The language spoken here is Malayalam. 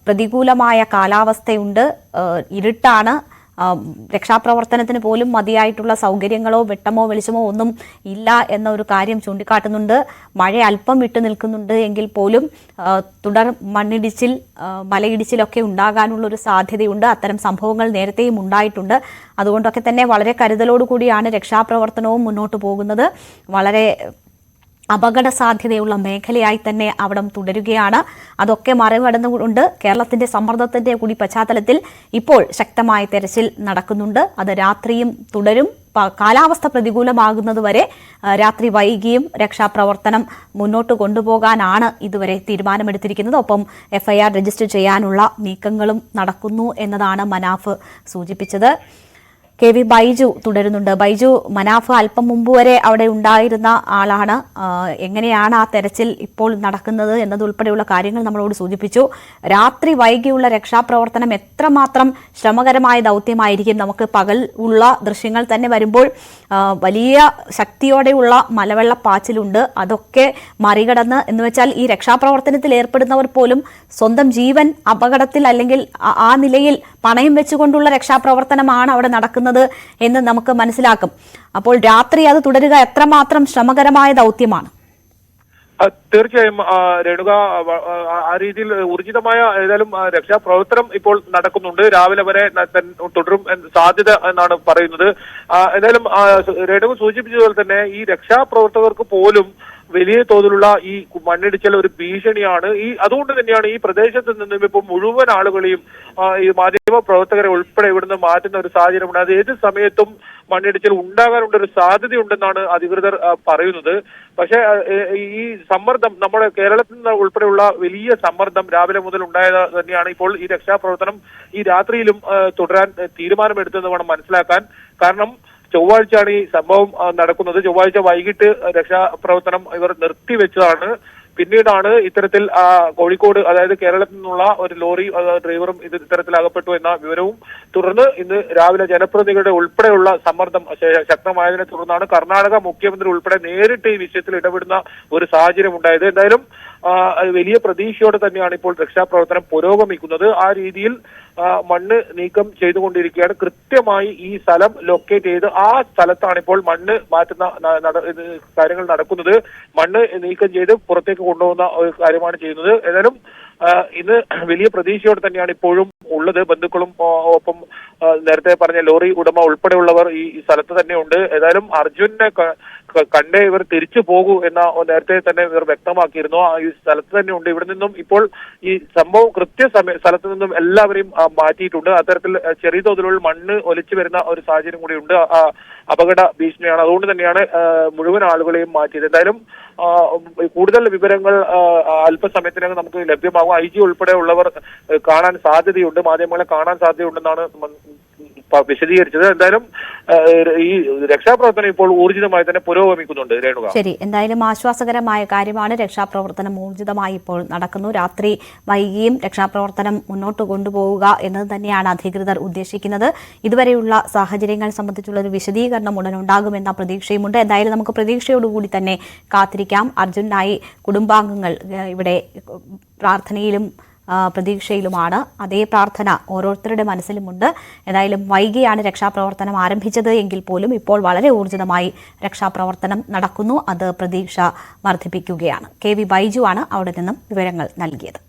പ്രതികൂലമായ കാലാവസ്ഥയുണ്ട്, ഇരുട്ടാണ്. രക്ഷാപ്രവർത്തനത്തിന് പോലും മതിയായിട്ടുള്ള സൗകര്യങ്ങളോ വെട്ടമോ വെളിച്ചമോ ഒന്നും ഇല്ല എന്ന ഒരു കാര്യം ചൂണ്ടിക്കാട്ടുന്നുണ്ട്. മഴ അല്പം വിട്ടു നിൽക്കുന്നുണ്ട് എങ്കിൽ പോലും തുടർ മണ്ണിടിച്ചിൽ, മലയിടിച്ചിലൊക്കെ ഉണ്ടാകാനുള്ളൊരു സാധ്യതയുണ്ട്. അത്തരം സംഭവങ്ങൾ നേരത്തെയും ഉണ്ടായിട്ടുണ്ട്. അതുകൊണ്ടൊക്കെ തന്നെ വളരെ കരുതലോടുകൂടിയാണ് രക്ഷാപ്രവർത്തനവും മുന്നോട്ട് പോകുന്നത്. വളരെ അപകട സാധ്യതയുള്ള മേഖലയായി തന്നെ അവിടം തുടരുകയാണ്. അതൊക്കെ മറികടന്നുകൊണ്ട് കേരളത്തിന്റെ സമ്മർദ്ദത്തിന്റെ കൂടി പശ്ചാത്തലത്തിൽ ഇപ്പോൾ ശക്തമായ തെരച്ചിൽ നടക്കുന്നുണ്ട്. അത് രാത്രിയും തുടരും. കാലാവസ്ഥ പ്രതികൂലമാകുന്നതുവരെ രാത്രി വൈകിയും രക്ഷാപ്രവർത്തനം മുന്നോട്ട് കൊണ്ടുപോകാനാണ് ഇതുവരെ തീരുമാനമെടുത്തിരിക്കുന്നത്. ഒപ്പം FIR രജിസ്റ്റർ ചെയ്യാനുള്ള നീക്കങ്ങളും നടക്കുന്നു എന്നതാണ് മനാഫ് സൂചിപ്പിച്ചത്. KV ബൈജു തുടരുന്നുണ്ട്. ബൈജു, മനാഫ് അല്പം മുമ്പ് വരെ അവിടെ ഉണ്ടായിരുന്ന ആളാണ്. എങ്ങനെയാണ് ആ തെരച്ചിൽ ഇപ്പോൾ നടക്കുന്നത് എന്നതുൾപ്പെടെയുള്ള കാര്യങ്ങൾ നമ്മളോട് സൂചിപ്പിച്ചു. രാത്രി വൈകിയുള്ള രക്ഷാപ്രവർത്തനം എത്രമാത്രം ശ്രമകരമായ ദൗത്യമായിരിക്കും? നമുക്ക് പകൽ ഉള്ള ദൃശ്യങ്ങൾ തന്നെ വരുമ്പോൾ വലിയ ശക്തിയോടെയുള്ള മലവെള്ളപ്പാച്ചിലുണ്ട്. അതൊക്കെ മറികടന്ന് എന്ന് വെച്ചാൽ ഈ രക്ഷാപ്രവർത്തനത്തിൽ ഏർപ്പെടുന്നവർ പോലും സ്വന്തം ജീവൻ അപകടത്തിൽ അല്ലെങ്കിൽ ആ നിലയിൽ പണയം വെച്ചുകൊണ്ടുള്ള രക്ഷാപ്രവർത്തനമാണ് അവിടെ നടക്കുന്നത് എന്ന് നമുക്ക് മനസ്സിലാക്കും. അപ്പോൾ രാത്രി അത് തുടരുക എത്രമാത്രം ശ്രമകരമായ ദൗത്യമാണ്? തീർച്ചയായും രേണുക, ആ രീതിയിൽ ഊർജിതമായ ഏതായാലും രക്ഷാപ്രവർത്തനം ഇപ്പോൾ നടക്കുന്നുണ്ട്. രാവിലെ വരെ തുടരും സാധ്യത എന്നാണ് പറയുന്നത്. ഏതായാലും രേണുക സൂചിപ്പിച്ചതുപോലെ തന്നെ ഈ രക്ഷാപ്രവർത്തകർക്ക് പോലും വലിയ തോതിലുള്ള ഈ മണ്ണിടിച്ചൽ ഒരു ഭീഷണിയാണ്. അതുകൊണ്ട് തന്നെയാണ് ഈ പ്രദേശത്ത് നിന്നും ഇപ്പോൾ മുഴുവൻ ആളുകളെയും ഈ മാധ്യമ പ്രവർത്തകരെ ഉൾപ്പെടെ ഇവിടുന്ന് മാറ്റുന്ന ഒരു സാഹചര്യമുണ്ട്. അത് ഏത് സമയത്തും മണ്ണിടിച്ചിൽ ഉണ്ടാകാനുള്ള ഒരു സാധ്യതയുണ്ടെന്നാണ് അധികൃതർ പറയുന്നത്. പക്ഷേ ഈ സമ്മർദ്ദം നമ്മുടെ കേരളത്തിൽ നിന്ന് ഉൾപ്പെടെയുള്ള വലിയ സമ്മർദ്ദം രാവിലെ മുതൽ ഉണ്ടായത് തന്നെയാണ് ഇപ്പോൾ ഈ രക്ഷാപ്രവർത്തനം ഈ രാത്രിയിലും തുടരാൻ തീരുമാനമെടുത്തെന്ന് വേണം മനസ്സിലാക്കാൻ. കാരണം ചൊവ്വാഴ്ചയാണ് ഈ സംഭവം നടക്കുന്നത്. ചൊവ്വാഴ്ച വൈകിട്ട് രക്ഷാപ്രവർത്തനം ഇവർ നിർത്തിവെച്ചതാണ്. പിന്നീടാണ് ഇത്തരത്തിൽ കോഴിക്കോട്, അതായത് കേരളത്തിൽ നിന്നുള്ള ഒരു ലോറി ഡ്രൈവറും ഇത്തരത്തിൽ അകപ്പെട്ടു എന്ന വിവരവും തുടർന്ന് ഇന്ന് രാവിലെ ജനപ്രതിനിധികളുടെ ഉൾപ്പെടെയുള്ള സമ്മർദ്ദം ശക്തമായതിനെ തുടർന്നാണ് കർണാടക മുഖ്യമന്ത്രി ഉൾപ്പെടെ നേരിട്ട് ഈ വിഷയത്തിൽ ഇടപെടുന്ന ഒരു സാഹചര്യം ഉണ്ടായത്. എന്തായാലും വലിയ പ്രതീക്ഷയോടെ തന്നെയാണ് ഇപ്പോൾ രക്ഷാപ്രവർത്തനം പുരോഗമിക്കുന്നത്. ആ രീതിയിൽ മണ്ണ് നീക്കം ചെയ്തുകൊണ്ടിരിക്കുകയാണ്. കൃത്യമായി ഈ സ്ഥലം ലൊക്കേറ്റ് ചെയ്ത് ആ സ്ഥലത്താണ് ഇപ്പോൾ മണ്ണ് മാറ്റുന്ന കാര്യങ്ങൾ നടക്കുന്നത്. മണ്ണ് നീക്കം ചെയ്ത് പുറത്തേക്ക് കൊണ്ടുപോകുന്ന ഒരു കാര്യമാണ് ചെയ്യുന്നത്. ഏതായാലും ഇന്ന് വലിയ പ്രതീക്ഷയോടെ തന്നെയാണ് ഇപ്പോഴും ഉള്ളത്. ബന്ധുക്കളും ഒപ്പം നേരത്തെ പറഞ്ഞ ലോറി ഉടമ ഉൾപ്പെടെയുള്ളവർ ഈ സ്ഥലത്ത് തന്നെയുണ്ട്. ഏതായാലും അർജുനെ കണ്ടേ ഇവർ തിരിച്ചു പോകൂ എന്ന നേരത്തെ തന്നെ ഇവർ വ്യക്തമാക്കിയിരുന്നു. ഈ സ്ഥലത്ത് തന്നെ ഉണ്ട്. ഇവിടെ നിന്നും ഇപ്പോൾ ഈ സംഭവം സ്ഥലത്ത് നിന്നും എല്ലാവരെയും മാറ്റിയിട്ടുണ്ട്. അത്തരത്തിൽ ചെറിയ തോതിലുള്ള മണ്ണ് ഒലിച്ചു വരുന്ന ഒരു സാഹചര്യം കൂടിയുണ്ട്. അപകട ഭീഷണിയാണ്. അതുകൊണ്ട് തന്നെയാണ് മുഴുവൻ ആളുകളെയും മാറ്റിയത്. എന്തായാലും കൂടുതൽ വിവരങ്ങൾ അല്പസമയത്തിനകം നമുക്ക് ലഭ്യമാകും. IG ഉൾപ്പെടെ ഉള്ളവർ കാണാൻ സാധ്യതയുണ്ട്, മാധ്യമങ്ങളെ കാണാൻ സാധ്യതയുണ്ടെന്നാണ് വിശദീകരിച്ചത്. എന്തായാലും ഈ രക്ഷാപ്രവർത്തനം ഇപ്പോൾ ഊർജിതമായി തന്നെ പുരോഗമിക്കുന്നുണ്ട്. രേണുക, ശരി, എന്തായാലും ആശ്വാസകരമായ കാര്യമാണ്. രക്ഷാപ്രവർത്തനം ഊർജിതമായി ഇപ്പോൾ നടക്കുന്നു. രാത്രി വൈകിയും രക്ഷാപ്രവർത്തനം മുന്നോട്ട് കൊണ്ടുപോവുക എന്നത് തന്നെയാണ് അധികൃതർ ഉദ്ദേശിക്കുന്നത്. ഇതുവരെയുള്ള സാഹചര്യങ്ങൾ സംബന്ധിച്ചുള്ള ഒരു വിശദീകരണം ഉടൻ ഉണ്ടാകുമെന്ന പ്രതീക്ഷയുമുണ്ട്. എന്തായാലും നമുക്ക് പ്രതീക്ഷയോടുകൂടി തന്നെ കാത്തിരിക്കാം. അർജുനായി കുടുംബാംഗങ്ങൾ ഇവിടെ പ്രാർത്ഥനയിലും പ്രതീക്ഷയിലുമാണ്. അതേ പ്രാർത്ഥന ഓരോരുത്തരുടെ മനസ്സിലുമുണ്ട്. ഏതായാലും വൈകിയാണ് രക്ഷാപ്രവർത്തനം ആരംഭിച്ചത് എങ്കിൽ പോലും ഇപ്പോൾ വളരെ ഊർജിതമായി രക്ഷാപ്രവർത്തനം നടക്കുന്നു. അത് പ്രതീക്ഷ വർദ്ധിപ്പിക്കുകയാണ്. KV ബൈജു ആണ് അവിടെ നിന്നും വിവരങ്ങൾ നൽകിയത്.